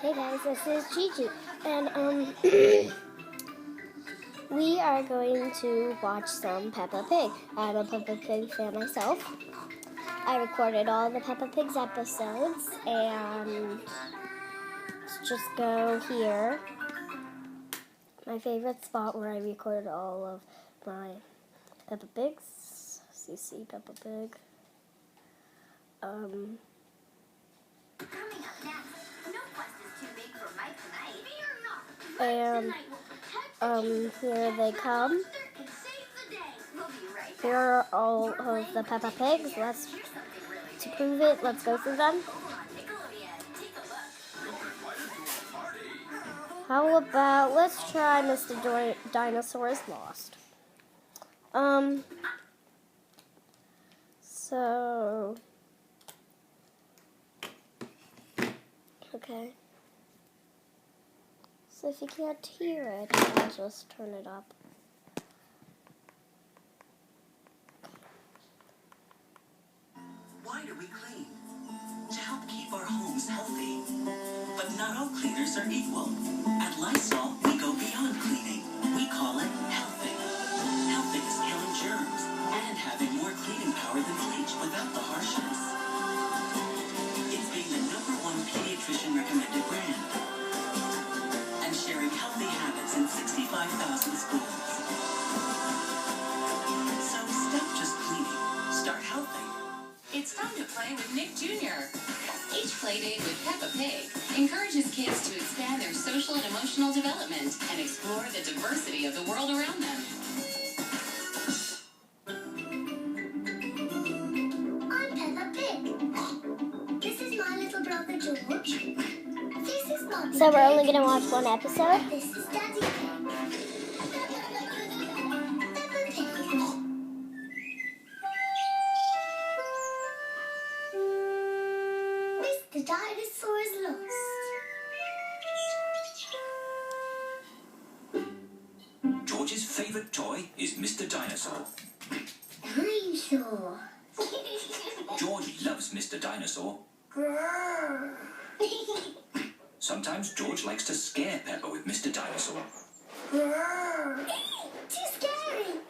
Hey guys, this is Gigi, and we are going to watch some Peppa Pig. I'm a Peppa Pig fan myself. I recorded all the Peppa Pig's episodes, and let's just go here. My favorite spot where I recorded all of my Peppa Pigs. CC Peppa Pig. Coming up next, no quest is too big for Mike tonight. And here they come. Here are all of the Peppa Pigs. To prove it, let's go through them. How about, let's try Mr. Dinosaur's Lost. Okay. So if you can't hear it, I'll just turn it up. Why do we clean? To help keep our homes healthy. But not all cleaners are equal. At Lysol, we go beyond cleaning. We call it healthing. Healthing is killing germs and having more cleaning power than bleach without the harshness. It's being the #1 pediatrician recommended brand. And sharing healthy habits in 65,000 schools. So stop just cleaning. Start healthing. It's time to play with Nick Jr. Each playdate with Peppa Pig encourages kids to expand their social and emotional development and explore the diversity of the world around them. I'm Peppa Pig. This is my little brother George. This is Mommy So we're Pig. only going to watch one episode? This is Daddy Pig. Peppa Pig. Mr. Dinosaur is lost. George's favorite toy is Mr. Dinosaur. Dinosaur. George loves Mr. Dinosaur. Grrr. Sometimes George likes to scare Peppa with Mr. Dinosaur. Grrr. Too scary.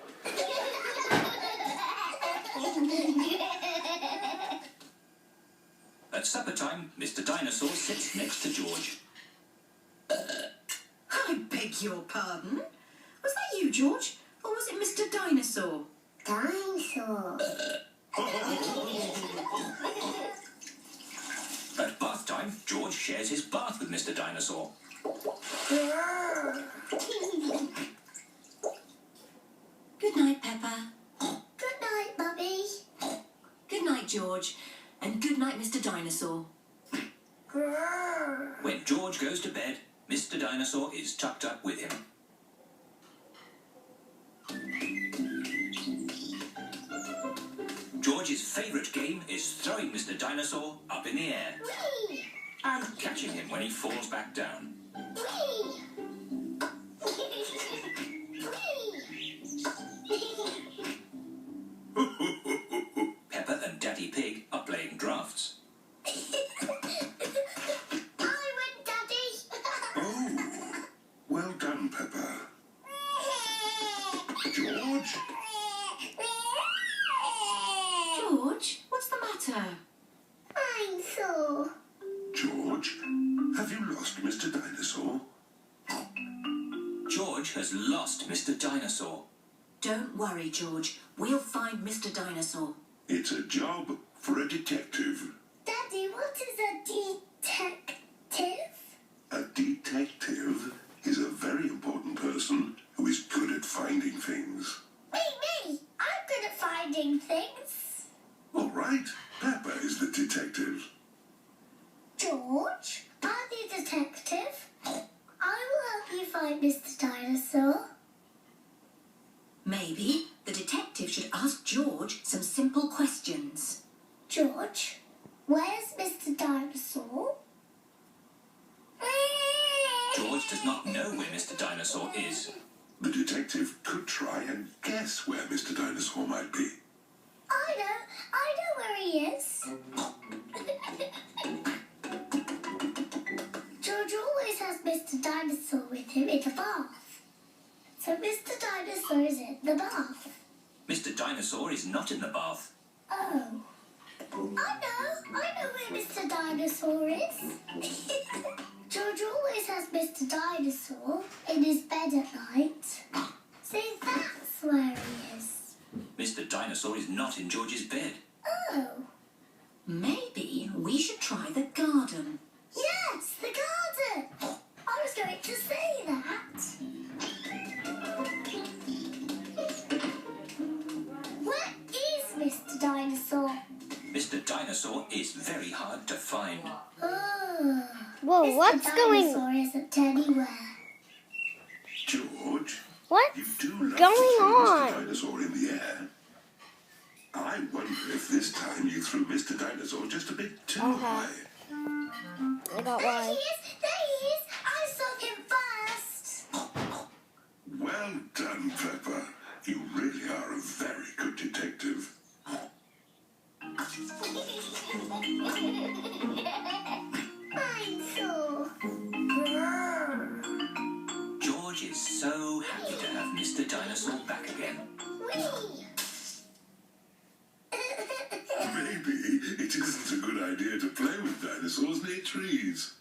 At supper time, Mr. Dinosaur sits next to George. I beg your pardon? Was that you, George? Or was it Mr. Dinosaur? Dinosaur. At bath time, George shares his bath with Mr. Dinosaur. Grrr. Good night, Peppa. Good night, Mummy. Good night, George. And good night, Mr. Dinosaur. Grrr. When George goes to bed, Mr. Dinosaur is tucked up with him. George's favorite game is throwing Mr. Dinosaur up in the air Whee! and catching him when he falls back down. Whee! Whee! Peppa and Daddy Pig are playing drafts. I win, Daddy. Oh, well done, Peppa. George? George, what's the matter? I'm sore. George, have you lost Mr. Dinosaur? George has lost Mr. Dinosaur. Don't worry, George. We'll find Mr. Dinosaur. It's a job for a detective. Daddy, what is a detective? A detective is a very important person who is good at finding things. Me. I'm good at finding things. All right, Peppa is the detective. George, I'm the detective. I will help you find Mr. Dinosaur. Maybe the detective should ask George some simple questions. George, where's Mr. Dinosaur? George does not know where Mr. Dinosaur is. The detective could try and guess where Mr. Dinosaur might be. I know where he is. George, Mr. Dinosaur with him in the bath. So Mr. Dinosaur is in the bath. Mr. Dinosaur is not in the bath. Oh. I know where Mr. Dinosaur is. George always has Mr. Dinosaur in his bed at night. So that's where he is. Mr. Dinosaur is not in George's bed. Oh. Maybe we should try the garden. Yes, the garden. I was going to say that. Where is Mr. Dinosaur? Mr. Dinosaur is very hard to find. Oh. Whoa, Mr. what's going? Dinosaur isn't anywhere. George, What's you do love going to throw on? Mr. Dinosaur in the air. I wonder if this time you threw Mr. Dinosaur just a bit too high. I got There he one. is! There he is! I saw him first! Well done, Peppa. You really are a very good detective. Dinosaur! George is so happy to have Mr. Dinosaur back again. Whee! Maybe it isn't a good idea to play with dinosaurs near trees.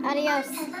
Adios. Peppa